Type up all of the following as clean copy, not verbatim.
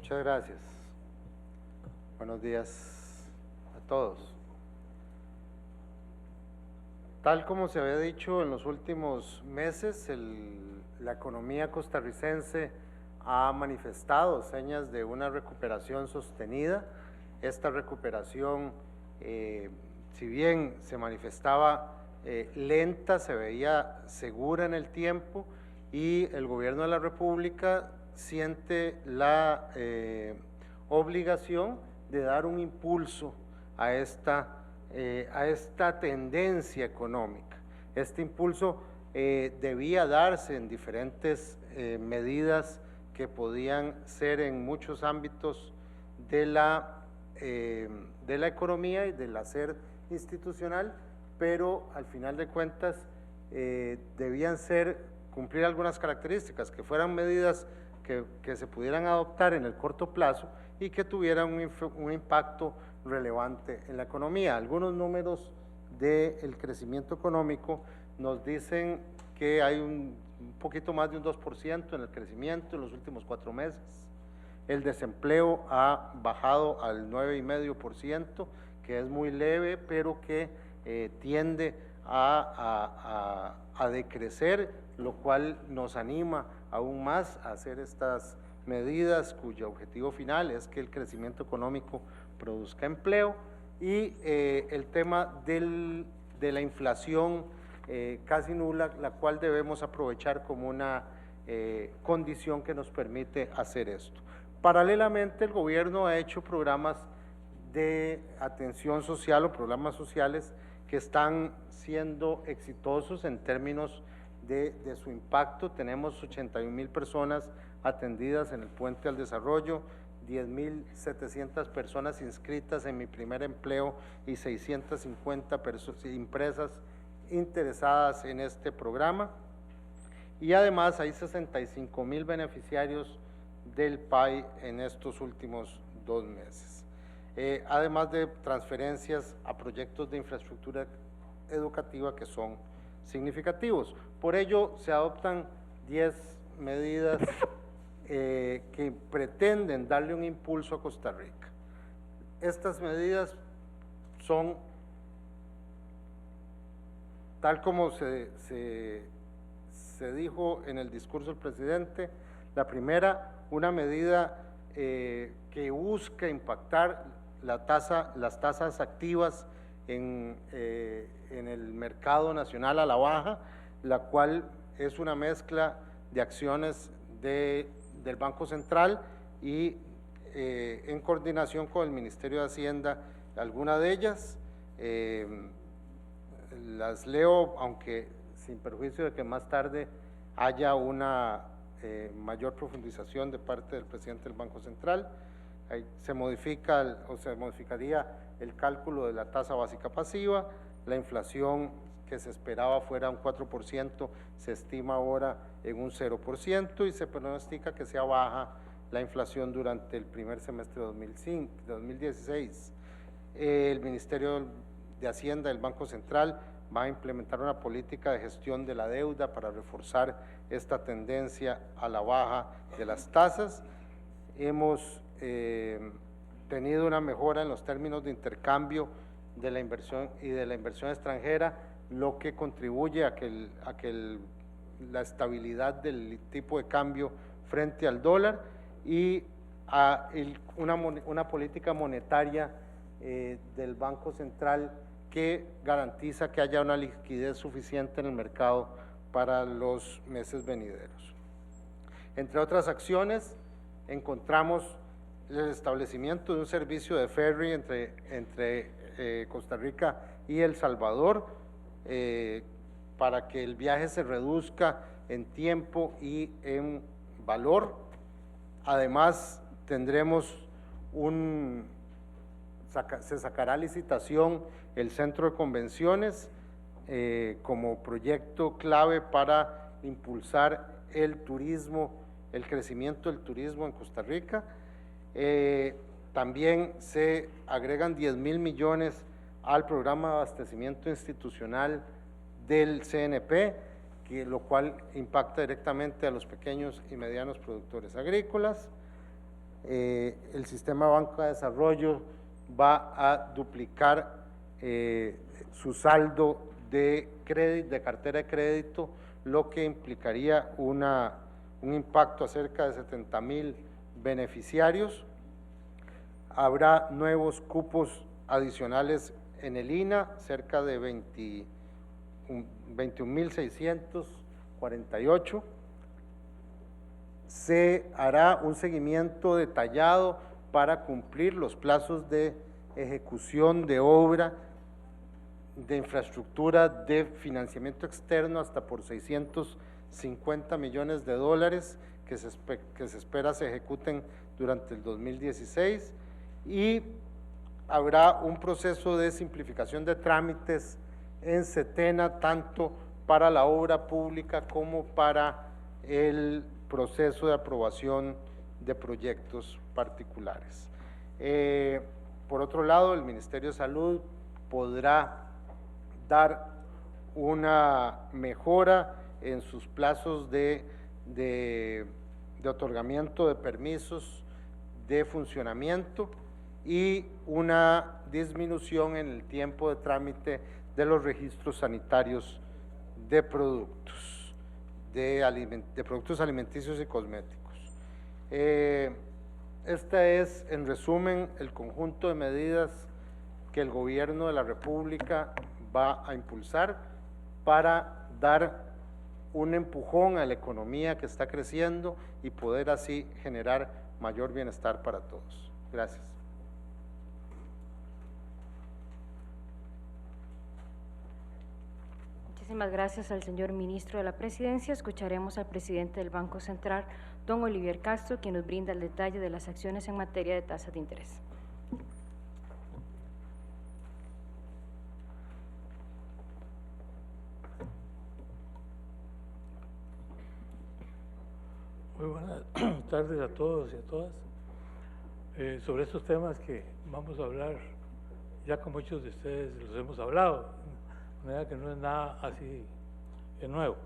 Muchas gracias. Buenos días a todos. Tal como se había dicho en los últimos meses, la economía costarricense ha manifestado señas de una recuperación sostenida. Esta recuperación, si bien se manifestaba lenta, se veía segura en el tiempo, y el gobierno de la República siente la obligación de dar un impulso a esta tendencia económica. Este impulso debía darse en diferentes medidas que podían ser en muchos ámbitos de la economía y del hacer institucional, pero al final de cuentas debían cumplir algunas características, que fueran medidas que se pudieran adoptar en el corto plazo y que tuvieran un impacto relevante en la economía. Algunos números del crecimiento económico nos dicen que hay un poquito más de un 2% en el crecimiento en los últimos 4 meses. El desempleo ha bajado al 9,5%, que es muy leve, pero que tiende a decrecer, lo cual nos anima aún más a hacer estas medidas cuyo objetivo final es que el crecimiento económico produzca empleo, y el tema de la inflación casi nula, la cual debemos aprovechar como una condición que nos permite hacer esto. Paralelamente, el gobierno ha hecho programas de atención social o programas sociales que están siendo exitosos en términos de su impacto. Tenemos 81,000 personas atendidas en el Puente al Desarrollo, 10,700 personas inscritas en Mi Primer Empleo y 650 empresas interesadas en este programa, y además hay 65,000 beneficiarios del PAI en estos últimos 2 meses. Además de transferencias a proyectos de infraestructura educativa que son significativos. Por ello se adoptan 10 medidas que pretenden darle un impulso a Costa Rica. Estas medidas son, tal como se dijo en el discurso del presidente, la primera, una medida que busca impactar las tasas activas en el mercado nacional a la baja, la cual es una mezcla de acciones del Banco Central y en coordinación con el Ministerio de Hacienda, alguna de ellas. Las leo, aunque sin perjuicio de que más tarde haya una mayor profundización de parte del presidente del Banco Central. Ahí se modificaría el cálculo de la tasa básica pasiva, la inflación que se esperaba fuera un 4%, se estima ahora en un 0%, y se pronostica que sea baja la inflación durante el primer semestre de 2016. El Ministerio de Hacienda, el Banco Central, va a implementar una política de gestión de la deuda para reforzar esta tendencia a la baja de las tasas. Hemos tenido una mejora en los términos de intercambio de la inversión y de la inversión extranjera, lo que contribuye a que la estabilidad del tipo de cambio frente al dólar, y a una política monetaria del Banco Central que garantiza que haya una liquidez suficiente en el mercado para los meses venideros. Entre otras acciones, encontramos el establecimiento de un servicio de ferry entre Costa Rica y El Salvador, para que el viaje se reduzca en tiempo y en valor. Además, se sacará a licitación el centro de convenciones como proyecto clave para impulsar el turismo, el crecimiento del turismo en Costa Rica. También se agregan 10,000 millones al programa de abastecimiento institucional del CNP, lo cual impacta directamente a los pequeños y medianos productores agrícolas. el sistema de banca de desarrollo va a duplicar su saldo de crédito, de cartera de crédito, lo que implicaría un impacto a cerca de 70,000 beneficiarios. Habrá nuevos cupos adicionales en el INA, cerca de 21,648. Se hará un seguimiento detallado para cumplir los plazos de ejecución de obra, de infraestructura, de financiamiento externo hasta por 650 millones de dólares que se espera se ejecuten durante el 2016, y habrá un proceso de simplificación de trámites en SETENA, tanto para la obra pública como para el proceso de aprobación de proyectos particulares. Por otro lado, el Ministerio de Salud podrá dar una mejora en sus plazos de otorgamiento de permisos de funcionamiento y una disminución en el tiempo de trámite de los registros sanitarios de productos, de productos alimenticios y cosméticos. Este es, en resumen, el conjunto de medidas que el Gobierno de la República va a impulsar para dar un empujón a la economía que está creciendo y poder así generar mayor bienestar para todos. Gracias. Muchísimas gracias al señor Ministro de la Presidencia. Escucharemos al presidente del Banco Central, don Olivier Castro, quien nos brinda el detalle de las acciones en materia de tasas de interés. Muy buenas tardes a todos y a todas. Sobre estos temas que vamos a hablar, ya con muchos de ustedes los hemos hablado, de manera que no es nada así de nuevo.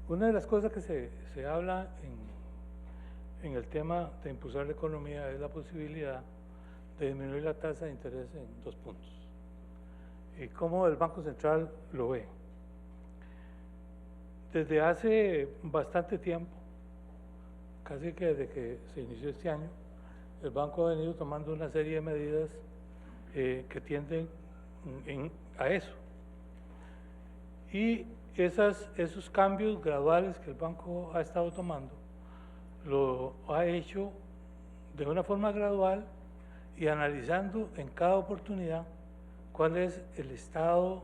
Una de las cosas que se habla en el tema de impulsar la economía es la posibilidad de disminuir la tasa de interés en 2 puntos. ¿Y cómo el Banco Central lo ve? Desde hace bastante tiempo, casi que desde que se inició este año, el banco ha venido tomando una serie de medidas que tienden a eso. Y esos cambios graduales que el banco ha estado tomando, lo ha hecho de una forma gradual y analizando en cada oportunidad cuál es el estado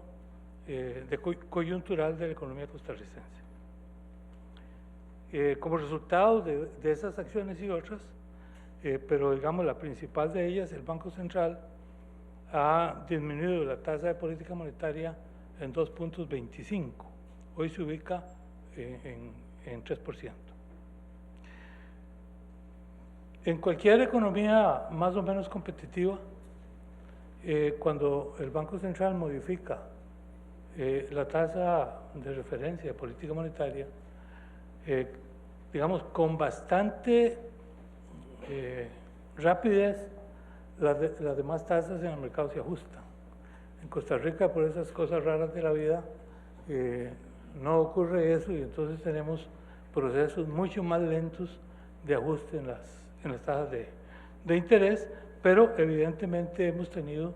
coyuntural de la economía costarricense. Como resultado de esas acciones y otras, pero digamos la principal de ellas, el Banco Central ha disminuido la tasa de política monetaria en 2,25. Hoy se ubica en 3%. En cualquier economía más o menos competitiva, cuando el Banco Central modifica la tasa de referencia de política monetaria, digamos, con bastante rapidez, las demás tasas en el mercado se ajustan. En Costa Rica, por esas cosas raras de la vida, no ocurre eso y entonces tenemos procesos mucho más lentos de ajuste en las tasas de interés, pero evidentemente hemos tenido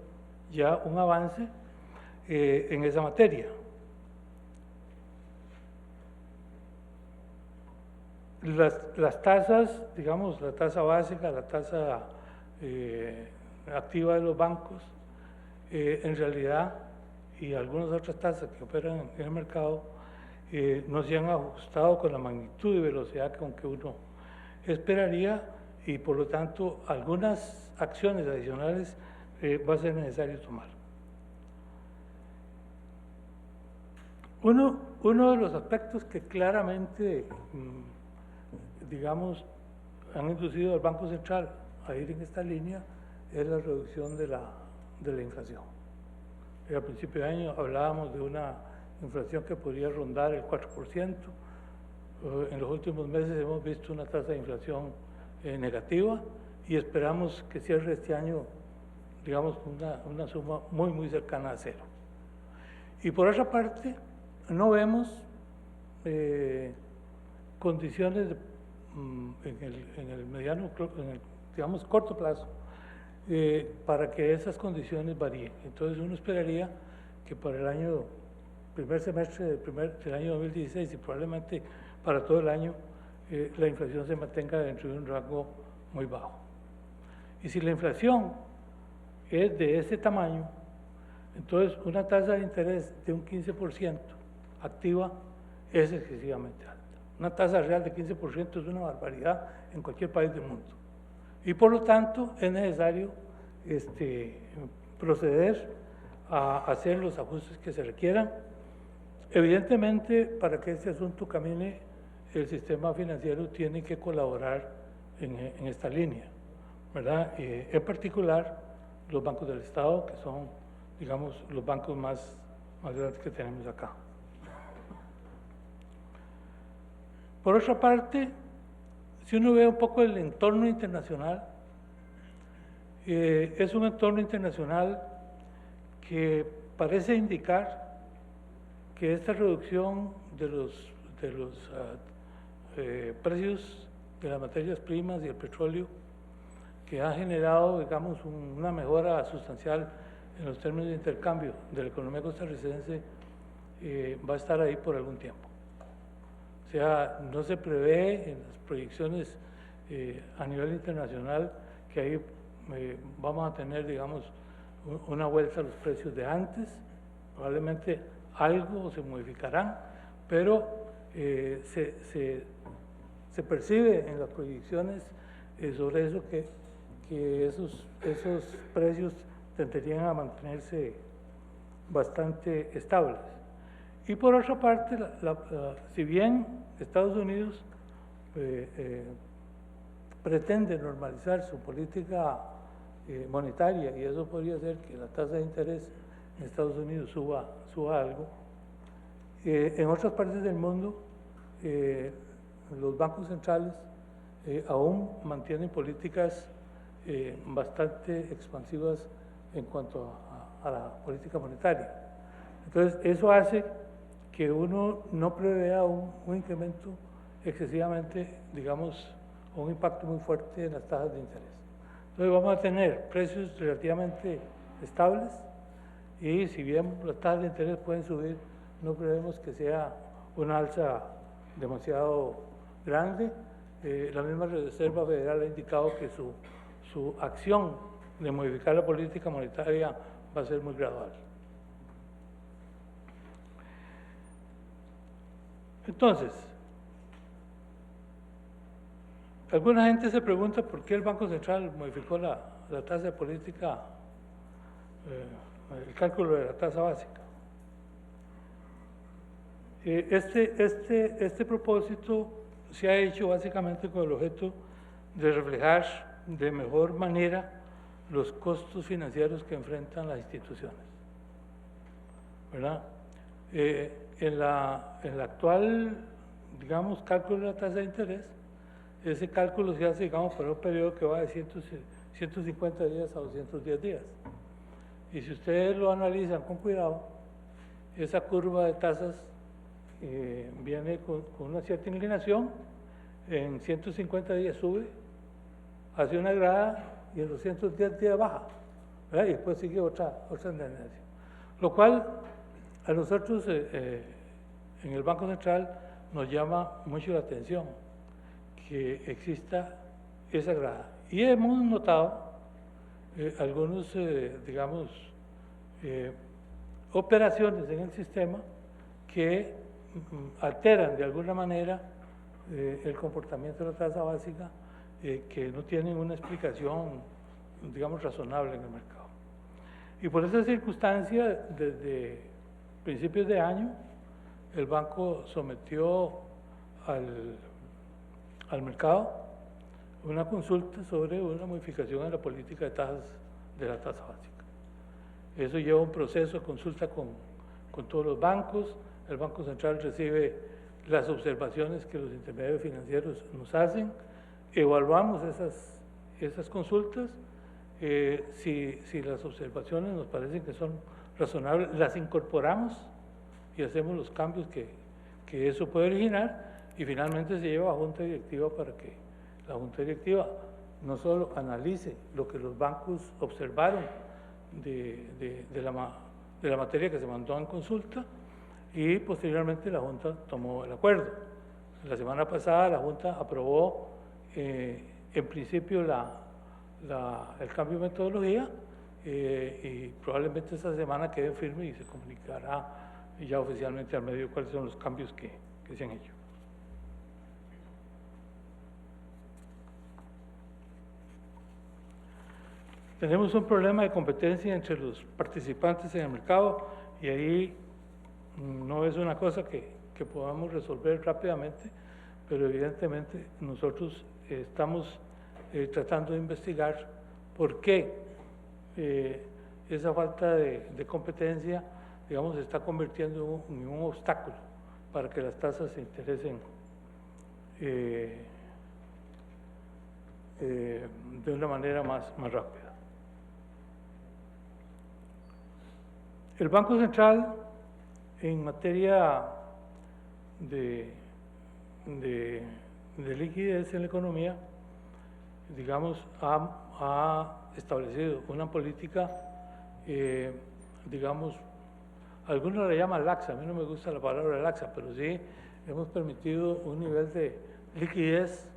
ya un avance en esa materia. Las tasas, digamos, la tasa básica, la tasa activa de los bancos, en realidad, y algunas otras tasas que operan en el mercado, no se han ajustado con la magnitud y velocidad con que uno esperaría, y por lo tanto algunas acciones adicionales va a ser necesario tomar. Uno de los aspectos que claramente, digamos, han inducido al Banco Central a ir en esta línea es la reducción de la inflación. Al principio de año hablábamos de una inflación que podría rondar el 4%. En los últimos meses hemos visto una tasa de inflación negativa y esperamos que cierre este año, digamos, una suma muy cercana a cero. Y por otra parte, no vemos condiciones en el mediano, digamos, corto plazo, para que esas condiciones varíen. Entonces uno esperaría que para el año, primer semestre del año 2016 y probablemente para todo el año, la inflación se mantenga dentro de un rango muy bajo. Y si la inflación es de ese tamaño, entonces una tasa de interés de un 15% activa es excesivamente alta. Una tasa real de 15% es una barbaridad en cualquier país del mundo. Y por lo tanto es necesario proceder a hacer los ajustes que se requieran. Evidentemente, para que este asunto camine, el sistema financiero tiene que colaborar en esta línea, ¿verdad? En particular, los bancos del Estado, que son, digamos, los bancos más grandes que tenemos acá. Por otra parte, si uno ve un poco el entorno internacional, es un entorno internacional que parece indicar que esta reducción de los precios de las materias primas y el petróleo, que ha generado, digamos, una mejora sustancial en los términos de intercambio de la economía costarricense, va a estar ahí por algún tiempo. O sea, no se prevé en las proyecciones a nivel internacional que ahí vamos a tener, digamos, una vuelta a los precios de antes. Probablemente algo se modificarán, pero se percibe en las proyecciones sobre eso que esos precios tenderían a mantenerse bastante estables. Y por otra parte, si bien Estados Unidos pretende normalizar su política monetaria, y eso podría hacer que la tasa de interés en Estados Unidos suba algo, en otras partes del mundo los bancos centrales aún mantienen políticas bastante expansivas en cuanto a la política monetaria. Entonces, eso hace que uno no prevea un incremento excesivamente, digamos, un impacto muy fuerte en las tasas de interés. Entonces vamos a tener precios relativamente estables y si bien las tasas de interés pueden subir, no prevemos que sea una alza demasiado grande. La misma Reserva Federal ha indicado que su acción de modificar la política monetaria va a ser muy gradual. Entonces, alguna gente se pregunta por qué el Banco Central modificó la tasa de política, el cálculo de la tasa básica. Este propósito se ha hecho básicamente con el objeto de reflejar de mejor manera los costos financieros que enfrentan las instituciones, ¿verdad? En la actual, digamos, cálculo de la tasa de interés, ese cálculo se hace, digamos, para un periodo que va de 150 días a 210 días. Y si ustedes lo analizan con cuidado, esa curva de tasas viene con una cierta inclinación, en 150 días sube, hace una grada y en los 210 días baja, ¿verdad? Y después sigue otra tendencia. Lo cual a nosotros en el Banco Central nos llama mucho la atención que exista esa grada. Y hemos notado algunos, digamos, operaciones en el sistema que alteran de alguna manera el comportamiento de la tasa básica, que no tienen una explicación, digamos, razonable en el mercado. Y por esa circunstancia, desde principios de año, el banco sometió al mercado una consulta sobre una modificación en la política de tasas de la tasa básica. Eso lleva un proceso de consulta con todos los bancos. El Banco Central recibe las observaciones que los intermediarios financieros nos hacen, evaluamos esas consultas, si las observaciones nos parecen que son razonables, las incorporamos y hacemos los cambios que eso puede originar, y finalmente se lleva a Junta Directiva para que la Junta Directiva no solo analice lo que los bancos observaron de la materia que se mandó en consulta, y posteriormente la Junta tomó el acuerdo. La semana pasada la Junta aprobó en principio el cambio de metodología, y probablemente esta semana quede firme y se comunicará ya oficialmente al medio cuáles son los cambios que se han hecho. Tenemos un problema de competencia entre los participantes en el mercado, y ahí no es una cosa que podamos resolver rápidamente, pero evidentemente nosotros estamos tratando de investigar por qué esa falta de competencia, digamos, se está convirtiendo en un obstáculo para que las tasas se interesen de una manera más rápida. El Banco Central, en materia de liquidez en la economía, digamos, ha establecido una política, digamos, algunos le llaman laxa, a mí no me gusta la palabra laxa, pero sí hemos permitido un nivel de liquidez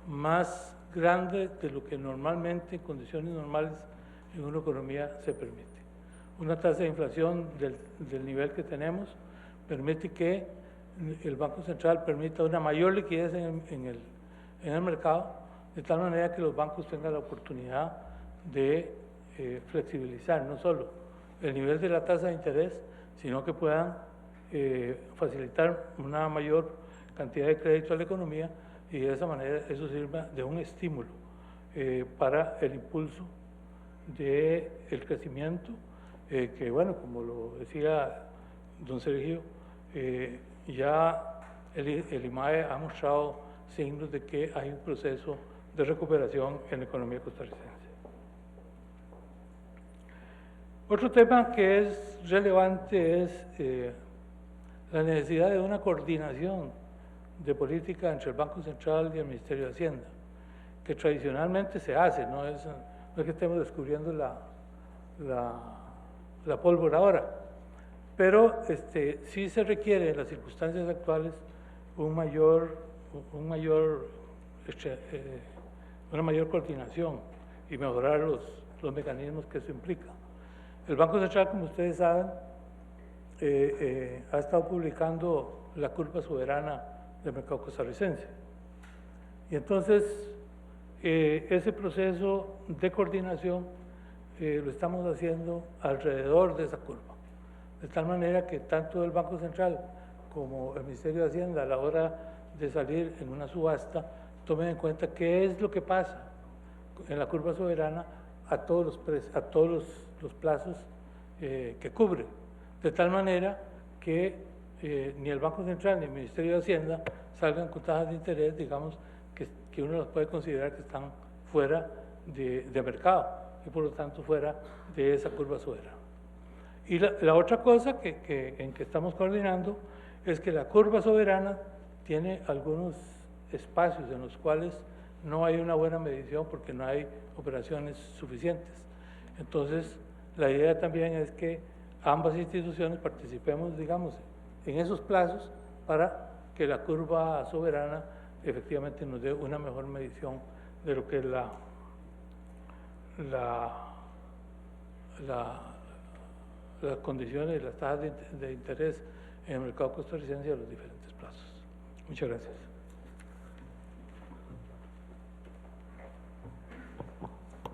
más grande de lo que normalmente, en condiciones normales, en una economía se permite. Una tasa de inflación del nivel que tenemos permite que el Banco Central permita una mayor liquidez en el mercado, de tal manera que los bancos tengan la oportunidad de flexibilizar no solo el nivel de la tasa de interés, sino que puedan facilitar una mayor cantidad de crédito a la economía, y de esa manera eso sirva de un estímulo para el impulso del crecimiento, que bueno, como lo decía don Sergio, ya el IMAE ha mostrado signos de que hay un proceso de recuperación en la economía costarricense. Otro tema que es relevante es la necesidad de una coordinación de política entre el Banco Central y el Ministerio de Hacienda, que tradicionalmente se hace, no es que estemos descubriendo la pólvora ahora, pero sí se requiere en las circunstancias actuales una mayor coordinación y mejorar los mecanismos que eso implica. El Banco Central, como ustedes saben, ha estado publicando la curva soberana del mercado costarricense. Y entonces, ese proceso de coordinación lo estamos haciendo alrededor de esa curva, de tal manera que tanto el Banco Central como el Ministerio de Hacienda, a la hora de salir en una subasta, tomen en cuenta qué es lo que pasa en la curva soberana a todos los plazos que cubre, de tal manera que ni el Banco Central ni el Ministerio de Hacienda salgan con tasas de interés, digamos, que uno las puede considerar que están fuera de mercado y por lo tanto fuera de esa curva soberana. Y la otra cosa en que estamos coordinando es que la curva soberana tiene algunos espacios en los cuales no hay una buena medición porque no hay operaciones suficientes. Entonces, la idea también es que ambas instituciones participemos, digamos, en esos plazos para que la curva soberana efectivamente nos dé una mejor medición de lo que es las condiciones y las tasas de interés en el mercado costarricense a los diferentes plazos. Muchas gracias.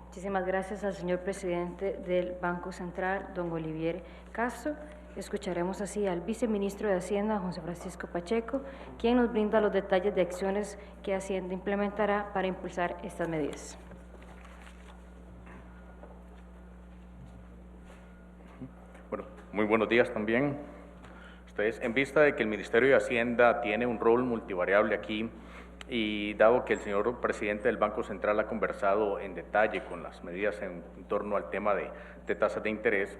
Muchísimas gracias al señor presidente del Banco Central, don Olivier Castro. Escucharemos así al viceministro de Hacienda, José Francisco Pacheco, quien nos brinda los detalles de acciones que Hacienda implementará para impulsar estas medidas. Bueno, muy buenos días también. Ustedes, en vista de que el Ministerio de Hacienda tiene un rol multivariable aquí, y dado que el señor presidente del Banco Central ha conversado en detalle con las medidas en torno al tema de tasas de interés,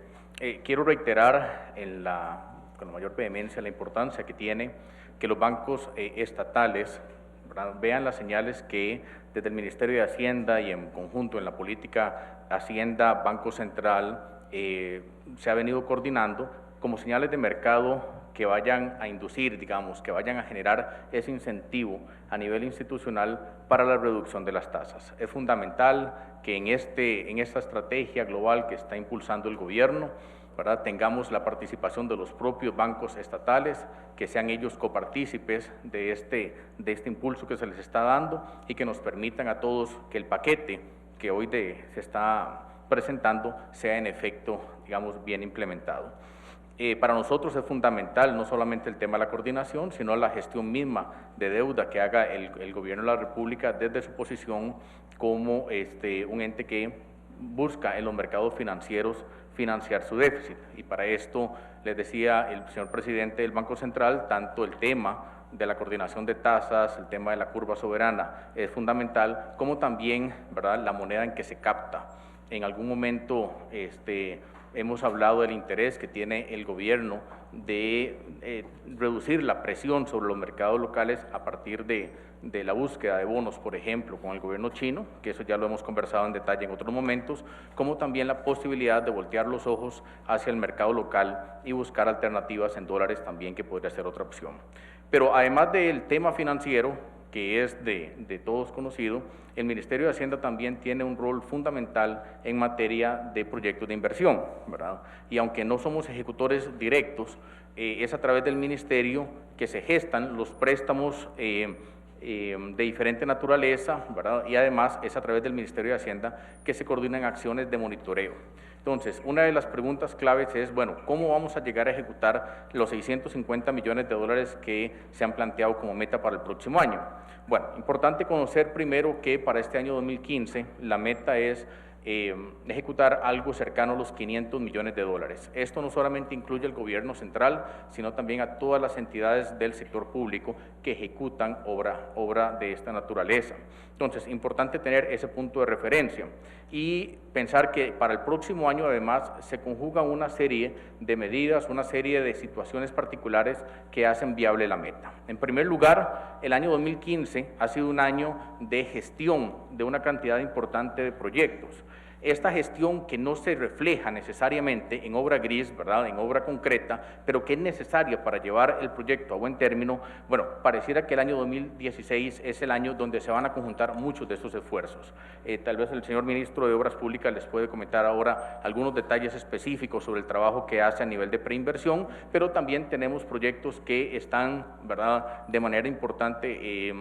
quiero reiterar con la mayor vehemencia la importancia que tiene que los bancos estatales, ¿verdad?, vean las señales que desde el Ministerio de Hacienda y en conjunto en la política Hacienda-Banco Central se ha venido coordinando como señales de mercado que vayan a inducir, digamos, que vayan a generar ese incentivo a nivel institucional para la reducción de las tasas. Es fundamental que en esta estrategia global que está impulsando el gobierno, ¿verdad?, tengamos la participación de los propios bancos estatales, que sean ellos copartícipes de este impulso que se les está dando y que nos permitan a todos que el paquete que hoy se está presentando sea en efecto, digamos, bien implementado. Para nosotros es fundamental no solamente el tema de la coordinación, sino la gestión misma de deuda que haga el Gobierno de la República desde su posición como un ente que busca en los mercados financieros financiar su déficit. Y para esto, les decía el señor presidente del Banco Central, tanto el tema de la coordinación de tasas, el tema de la curva soberana es fundamental, como también, ¿verdad?, la moneda en que se capta. En algún momento hemos hablado del interés que tiene el gobierno de reducir la presión sobre los mercados locales a partir de la búsqueda de bonos, por ejemplo, con el gobierno chino, que eso ya lo hemos conversado en detalle en otros momentos, como también la posibilidad de voltear los ojos hacia el mercado local y buscar alternativas en dólares también, que podría ser otra opción. Pero además del tema financiero, que es de todos conocido, el Ministerio de Hacienda también tiene un rol fundamental en materia de proyectos de inversión, ¿verdad? Y aunque no somos ejecutores directos, es a través del Ministerio que se gestan los préstamos de diferente naturaleza, ¿verdad? Y además es a través del Ministerio de Hacienda que se coordinan acciones de monitoreo. Entonces, una de las preguntas claves es, bueno, ¿cómo vamos a llegar a ejecutar los 650 millones de dólares que se han planteado como meta para el próximo año? Bueno, importante conocer primero que para este año 2015 la meta es ejecutar algo cercano a los 500 millones de dólares. Esto no solamente incluye al gobierno central, sino también a todas las entidades del sector público que ejecutan obra de esta naturaleza. Entonces, importante tener ese punto de referencia y pensar que para el próximo año además se conjuga una serie de medidas, una serie de situaciones particulares que hacen viable la meta. En primer lugar, el año 2015 ha sido un año de gestión de una cantidad importante de proyectos. Esta gestión que no se refleja necesariamente en obra gris, ¿verdad?, en obra concreta, pero que es necesaria para llevar el proyecto a buen término, bueno, pareciera que el año 2016 es el año donde se van a conjuntar muchos de estos esfuerzos. Tal vez el señor ministro de Obras Públicas les puede comentar ahora algunos detalles específicos sobre el trabajo que hace a nivel de preinversión, pero también tenemos proyectos que están, ¿verdad?, de manera importante,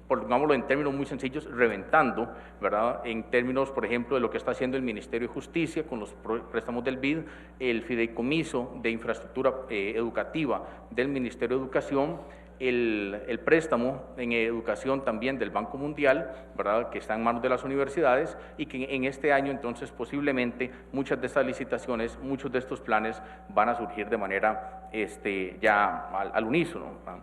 pongámoslo en términos muy sencillos, reventando, ¿verdad?, en términos, por ejemplo, de lo que está haciendo el Ministerio de Justicia con los préstamos del BID, el fideicomiso de infraestructura educativa del Ministerio de Educación, el préstamo en educación también del Banco Mundial, ¿verdad?, que está en manos de las universidades y que en este año entonces posiblemente muchas de estas licitaciones, muchos de estos planes van a surgir de manera ya al unísono, ¿verdad?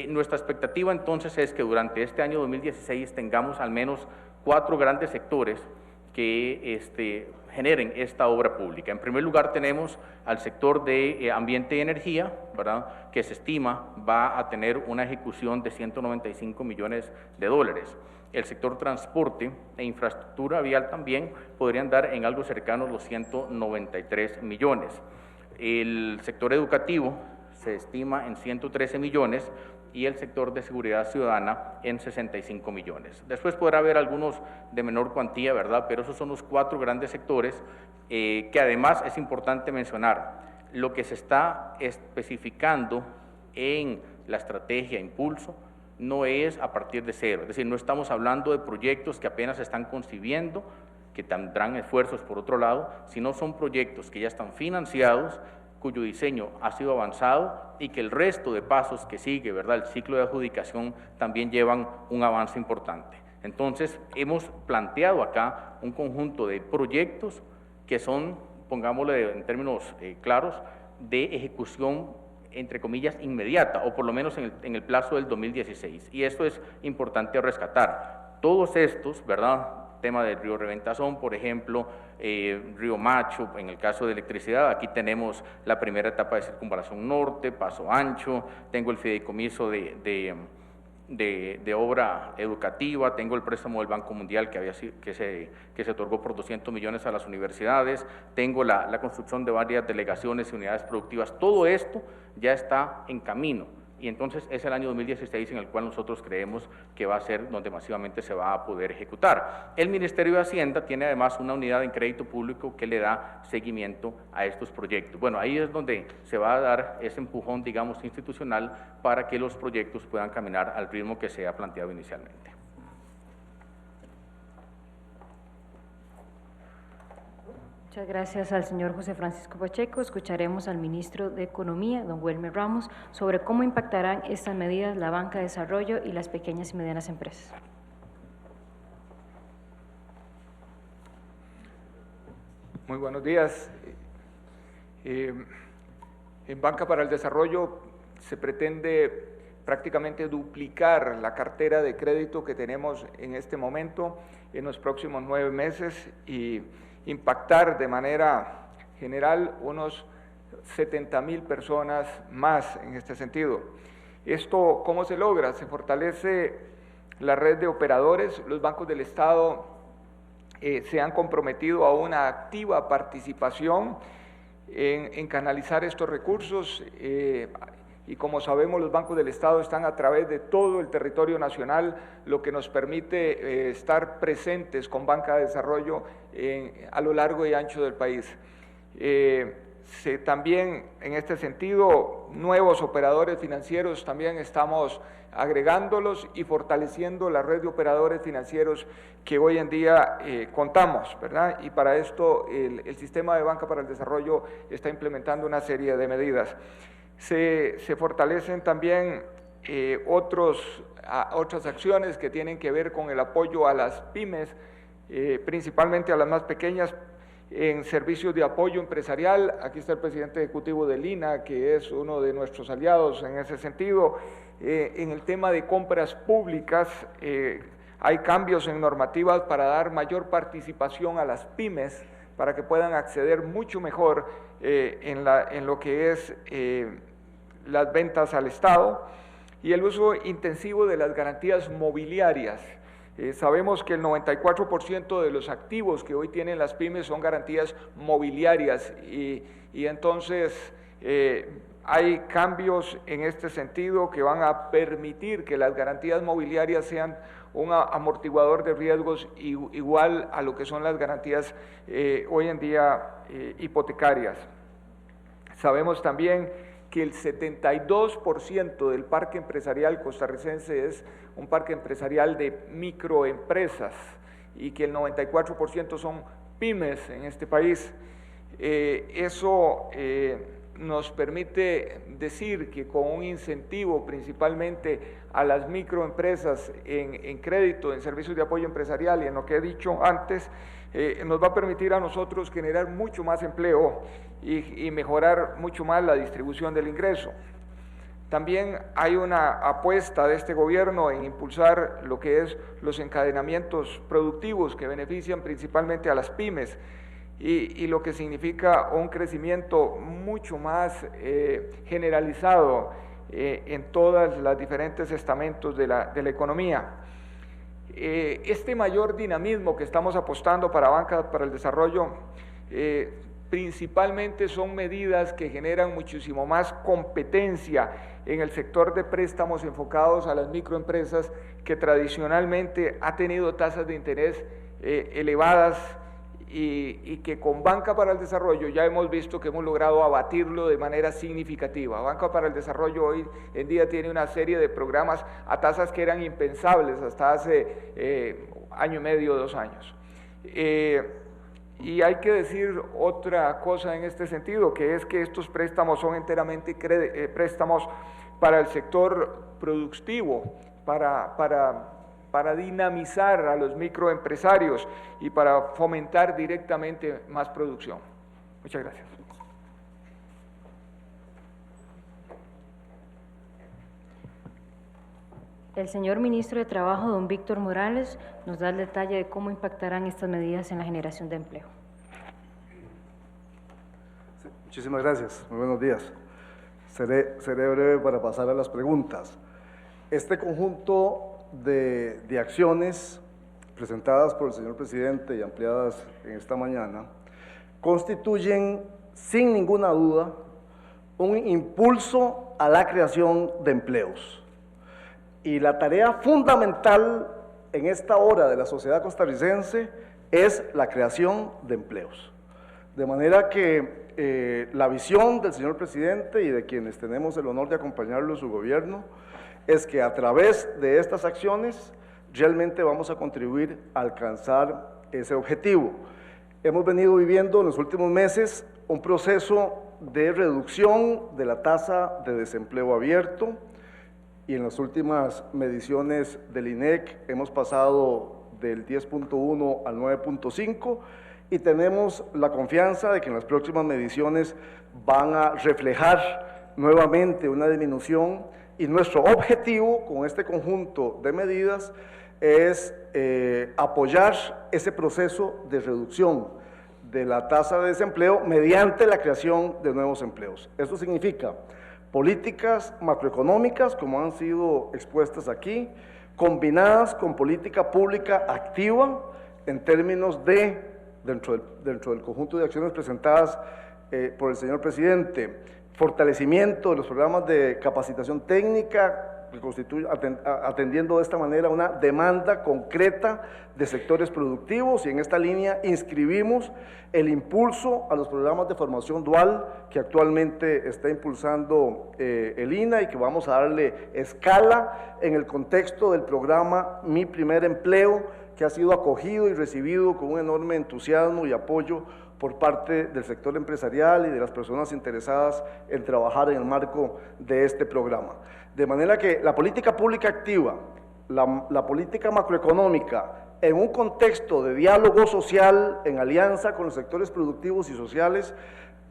Nuestra expectativa entonces es que durante este año 2016 tengamos al menos 4 grandes sectores que generen esta obra pública. En primer lugar tenemos al sector de ambiente y energía, ¿verdad?, que se estima va a tener una ejecución de 195 millones de dólares. El sector transporte e infraestructura vial también podrían dar en algo cercano a los 193 millones. El sector educativo se estima en 113 millones y el sector de seguridad ciudadana en 65 millones. Después podrá haber algunos de menor cuantía, ¿verdad?, pero esos son los 4 grandes sectores que además es importante mencionar. Lo que se está especificando en la estrategia Impulso no es a partir de cero, es decir, no estamos hablando de proyectos que apenas se están concibiendo, que tendrán esfuerzos por otro lado, sino son proyectos que ya están financiados, cuyo diseño ha sido avanzado y que el resto de pasos que sigue, ¿verdad?, el ciclo de adjudicación, también llevan un avance importante. Entonces, hemos planteado acá un conjunto de proyectos que son, pongámosle en términos claros, de ejecución entre comillas, inmediata, o por lo menos en el plazo del 2016. Y esto es importante rescatar. Todos estos, ¿verdad?, tema del río Reventazón, por ejemplo, Río Macho, en el caso de electricidad, aquí tenemos la primera etapa de Circunvalación Norte, Paso Ancho, tengo el fideicomiso de obra educativa, tengo el préstamo del Banco Mundial que se otorgó por 200 millones a las universidades, tengo la construcción de varias delegaciones y unidades productivas. Todo esto ya está en camino, y entonces es el año 2016 en el cual nosotros creemos que va a ser donde masivamente se va a poder ejecutar. El Ministerio de Hacienda tiene además una unidad en crédito público que le da seguimiento a estos proyectos. Bueno, ahí es donde se va a dar ese empujón, digamos, institucional para que los proyectos puedan caminar al ritmo que se ha planteado inicialmente. Muchas gracias al señor José Francisco Pacheco. Escucharemos al ministro de Economía, don Wilmer Ramos, sobre cómo impactarán estas medidas la banca de desarrollo y las pequeñas y medianas empresas. Muy buenos días. En Banca para el Desarrollo se pretende prácticamente duplicar la cartera de crédito que tenemos en este momento en los próximos 9 meses y impactar de manera general unos 70,000 personas más en este sentido. ¿Esto cómo se logra? Se fortalece la red de operadores. Los bancos del Estado se han comprometido a una activa participación en canalizar estos recursos y como sabemos los bancos del Estado están a través de todo el territorio nacional, lo que nos permite estar presentes con Banca de Desarrollo a lo largo y ancho del país. También en este sentido, nuevos operadores financieros también estamos agregándolos y fortaleciendo la red de operadores financieros que hoy en día contamos, ¿verdad? Y para esto el sistema de Banca para el Desarrollo está implementando una serie de medidas. Se fortalecen también otras acciones que tienen que ver con el apoyo a las pymes, principalmente a las más pequeñas, en servicios de apoyo empresarial. Aquí está el presidente ejecutivo de Lina, que es uno de nuestros aliados en ese sentido. En el tema de compras públicas, hay cambios en normativas para dar mayor participación a las pymes, para que puedan acceder mucho mejor en lo que es las ventas al Estado, y el uso intensivo de las garantías mobiliarias. Sabemos que el 94% de los activos que hoy tienen las pymes son garantías mobiliarias y entonces hay cambios en este sentido que van a permitir que las garantías mobiliarias sean un amortiguador de riesgos igual a lo que son las garantías hoy en día hipotecarias. Sabemos también que el 72% del parque empresarial costarricense es un parque empresarial de microempresas y que el 94% son pymes en este país. Eso nos permite decir que con un incentivo principalmente a las microempresas en crédito, en servicios de apoyo empresarial y en lo que he dicho antes, nos va a permitir a nosotros generar mucho más empleo y mejorar mucho más la distribución del ingreso. También hay una apuesta de este gobierno en impulsar lo que es los encadenamientos productivos que benefician principalmente a las pymes y lo que significa un crecimiento mucho más generalizado en todas las diferentes estamentos de la economía. Este mayor dinamismo que estamos apostando para Banca para el Desarrollo principalmente son medidas que generan muchísimo más competencia en el sector de préstamos enfocados a las microempresas, que tradicionalmente ha tenido tasas de interés elevadas y que con Banca para el Desarrollo ya hemos visto que hemos logrado abatirlo de manera significativa. Banca para el Desarrollo hoy en día tiene una serie de programas a tasas que eran impensables hasta hace año y medio, 2 años. Y hay que decir otra cosa en este sentido, que es que estos préstamos son enteramente préstamos para el sector productivo, para dinamizar a los microempresarios y para fomentar directamente más producción. Muchas gracias. El señor ministro de Trabajo, don Víctor Morales, nos da el detalle de cómo impactarán estas medidas en la generación de empleo. Sí, muchísimas gracias. Muy buenos días. Seré breve para pasar a las preguntas. Este conjunto de acciones presentadas por el señor presidente y ampliadas en esta mañana constituyen, sin ninguna duda, un impulso a la creación de empleos. Y la tarea fundamental en esta hora de la sociedad costarricense es la creación de empleos. De manera que la visión del señor presidente y de quienes tenemos el honor de acompañarlo en su gobierno es que a través de estas acciones realmente vamos a contribuir a alcanzar ese objetivo. Hemos venido viviendo en los últimos meses un proceso de reducción de la tasa de desempleo abierto y en las últimas mediciones del INEC hemos pasado del 10.1 al 9.5 y tenemos la confianza de que en las próximas mediciones van a reflejar nuevamente una disminución y nuestro objetivo con este conjunto de medidas es apoyar ese proceso de reducción de la tasa de desempleo mediante la creación de nuevos empleos. Eso significa políticas macroeconómicas, como han sido expuestas aquí, combinadas con política pública activa en términos de, dentro del conjunto de acciones presentadas por el señor presidente, fortalecimiento de los programas de capacitación técnica, que constituye, atendiendo de esta manera una demanda concreta de sectores productivos, y en esta línea inscribimos el impulso a los programas de formación dual que actualmente está impulsando el INA y que vamos a darle escala en el contexto del programa Mi Primer Empleo, que ha sido acogido y recibido con un enorme entusiasmo y apoyo por parte del sector empresarial y de las personas interesadas en trabajar en el marco de este programa. De manera que la política pública activa, la política macroeconómica, en un contexto de diálogo social, en alianza con los sectores productivos y sociales,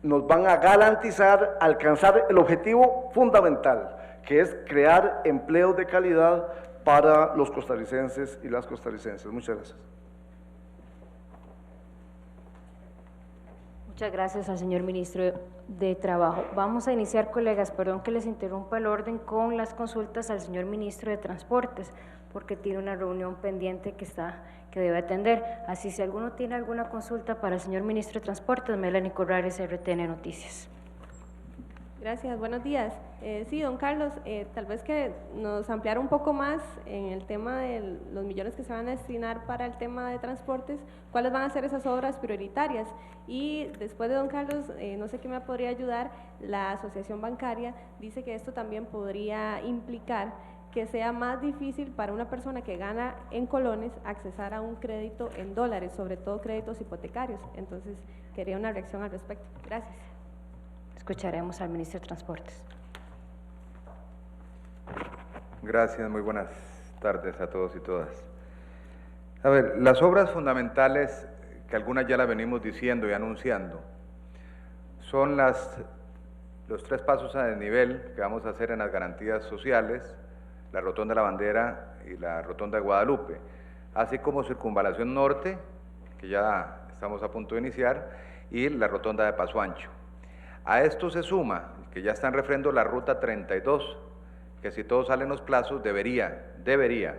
nos van a garantizar alcanzar el objetivo fundamental, que es crear empleos de calidad para los costarricenses y las costarricenses. Muchas gracias. Muchas gracias al señor ministro de Trabajo. Vamos a iniciar, colegas, perdón que les interrumpa el orden, con las consultas al señor ministro de Transportes, porque tiene una reunión pendiente que debe atender. Así, si alguno tiene alguna consulta para el señor ministro de Transportes, Melanie Corrales, RTN Noticias. Gracias, buenos días. Sí, don Carlos, tal vez que nos ampliara un poco más en el tema de los millones que se van a destinar para el tema de transportes, cuáles van a ser esas obras prioritarias. Y después de don Carlos, no sé qué me podría ayudar, la asociación bancaria dice que esto también podría implicar que sea más difícil para una persona que gana en colones accesar a un crédito en dólares, sobre todo créditos hipotecarios. Entonces, quería una reacción al respecto. Gracias. Escucharemos al ministro de Transportes. Gracias, muy buenas tardes a todos y todas. A ver, las obras fundamentales, que algunas ya las venimos diciendo y anunciando, son los 3 pasos a desnivel que vamos a hacer en las garantías sociales, la Rotonda de la Bandera y la Rotonda de Guadalupe, así como Circunvalación Norte, que ya estamos a punto de iniciar, y la Rotonda de Paso Ancho. A esto se suma, que ya está en refrendo, la Ruta 32, que si todos salen los plazos debería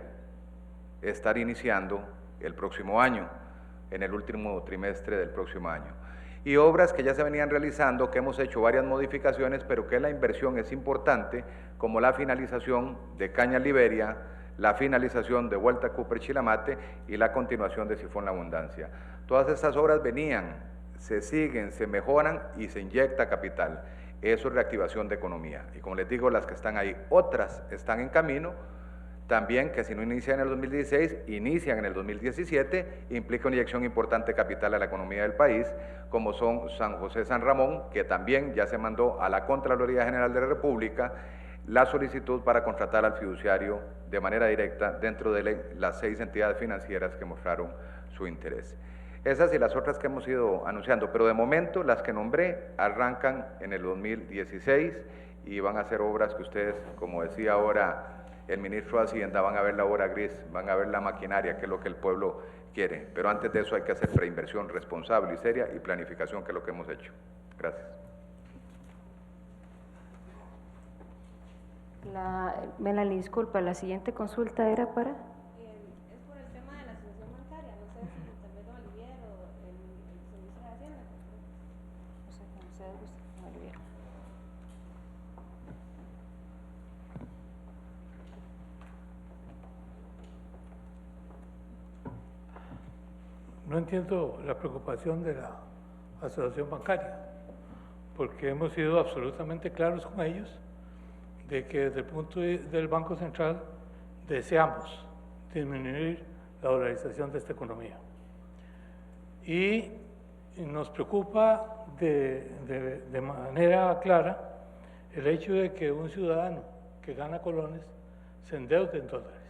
estar iniciando el próximo año, en el último trimestre del próximo año. Y obras que ya se venían realizando, que hemos hecho varias modificaciones, pero que la inversión es importante, como la finalización de Caña Liberia, la finalización de Vuelta Cooper Chilamate y la continuación de Sifón La Abundancia. Todas estas obras venían, se siguen, se mejoran y se inyecta capital. Eso es reactivación de economía. Y como les digo, las que están ahí, otras están en camino, también que si no inician en el 2016, inician en el 2017, implica una inyección importante de capital a la economía del país, como son San José San Ramón, que también ya se mandó a la Contraloría General de la República la solicitud para contratar al fiduciario de manera directa dentro de las 6 entidades financieras que mostraron su interés. Esas y las otras que hemos ido anunciando, pero de momento las que nombré arrancan en el 2016 y van a ser obras que ustedes, como decía ahora el ministro de Hacienda, van a ver la hora gris, van a ver la maquinaria, que es lo que el pueblo quiere. Pero antes de eso hay que hacer preinversión responsable y seria y planificación, que es lo que hemos hecho. Gracias. Melanie, disculpa, la siguiente consulta era para... Es por el tema de la asociación bancaria, no sé si tal vez don Olivier o el servicio de Hacienda. No sé, como ustedes gusten, don Olivier. No entiendo la preocupación de la asociación bancaria, porque hemos sido absolutamente claros con ellos de que desde el punto del Banco Central deseamos disminuir la dolarización de esta economía. Y nos preocupa de manera clara el hecho de que un ciudadano que gana colones se endeude en dólares.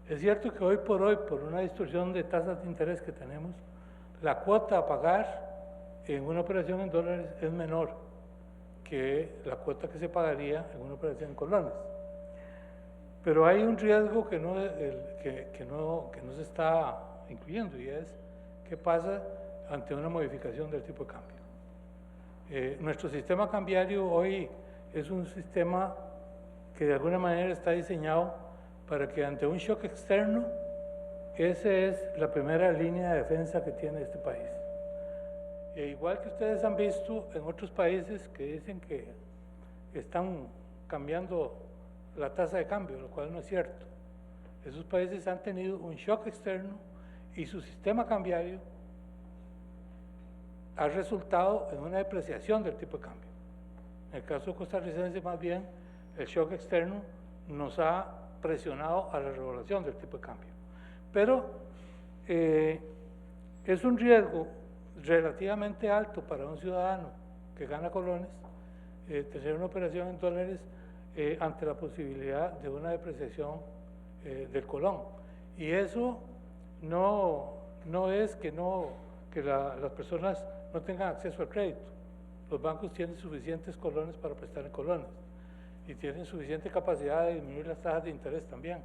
Es cierto que hoy por una distorsión de tasas de interés que tenemos, la cuota a pagar en una operación en dólares es menor que la cuota que se pagaría en una operación en colones. Pero hay un riesgo que no se está incluyendo, y es qué pasa ante una modificación del tipo de cambio. Nuestro sistema cambiario hoy es un sistema que de alguna manera está diseñado para que ante un shock externo, esa es la primera línea de defensa que tiene este país. Igual que ustedes han visto en otros países que dicen que están cambiando la tasa de cambio, lo cual no es cierto. Esos países han tenido un shock externo y su sistema cambiario ha resultado en una depreciación del tipo de cambio. En el caso costarricense, más bien, el shock externo nos ha presionado a la regulación del tipo de cambio. Pero es un riesgo relativamente alto para un ciudadano que gana colones tener una operación en dólares ante la posibilidad de una depreciación del colón. Y eso no es que las personas no tengan acceso al crédito. Los bancos tienen suficientes colones para prestar en colones y tienen suficiente capacidad de disminuir las tasas de interés también.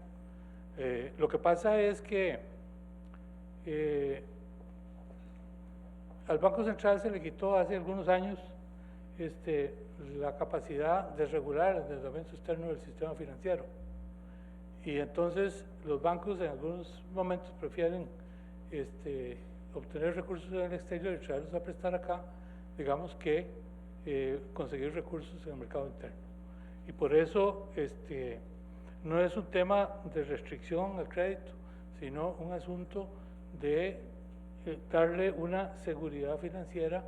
Lo que pasa es que al Banco Central se le quitó hace algunos años la capacidad de regular el endeudamiento externo del sistema financiero. Y entonces los bancos en algunos momentos prefieren obtener recursos en el exterior y traerlos a prestar acá, digamos, que conseguir recursos en el mercado interno. Y por eso no es un tema de restricción al crédito, sino un asunto de darle una seguridad financiera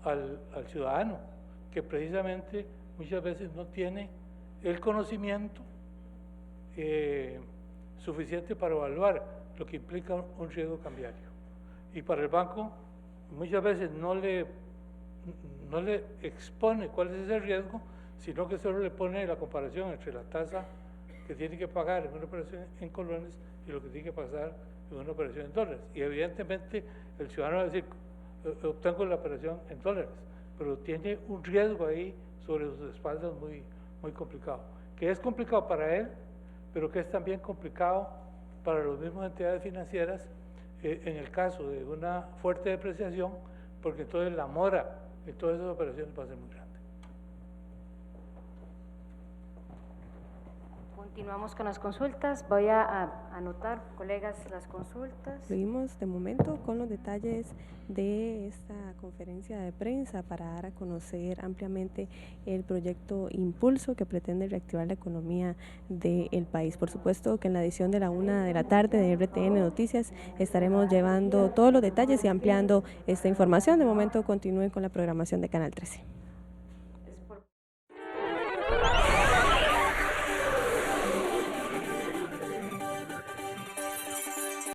al ciudadano, que precisamente muchas veces no tiene el conocimiento suficiente para evaluar lo que implica un riesgo cambiario. Y para el banco muchas veces no le expone cuál es ese riesgo, sino que solo le pone la comparación entre la tasa que tiene que pagar en una operación en colones y lo que tiene que pasar en una operación en dólares. Y evidentemente el ciudadano va a decir, obtengo la operación en dólares, pero tiene un riesgo ahí sobre sus espaldas muy, muy complicado, que es complicado para él, pero que es también complicado para las mismas entidades financieras en el caso de una fuerte depreciación, porque entonces la mora en todas esas operaciones va a ser muy grande. Continuamos con las consultas. Voy a anotar, colegas, las consultas. Seguimos de momento con los detalles de esta conferencia de prensa para dar a conocer ampliamente el proyecto Impulso que pretende reactivar la economía del país. Por supuesto que en la edición de la 1 de la tarde de RTN Noticias estaremos llevando todos los detalles y ampliando esta información. De momento continúen con la programación de Canal 13.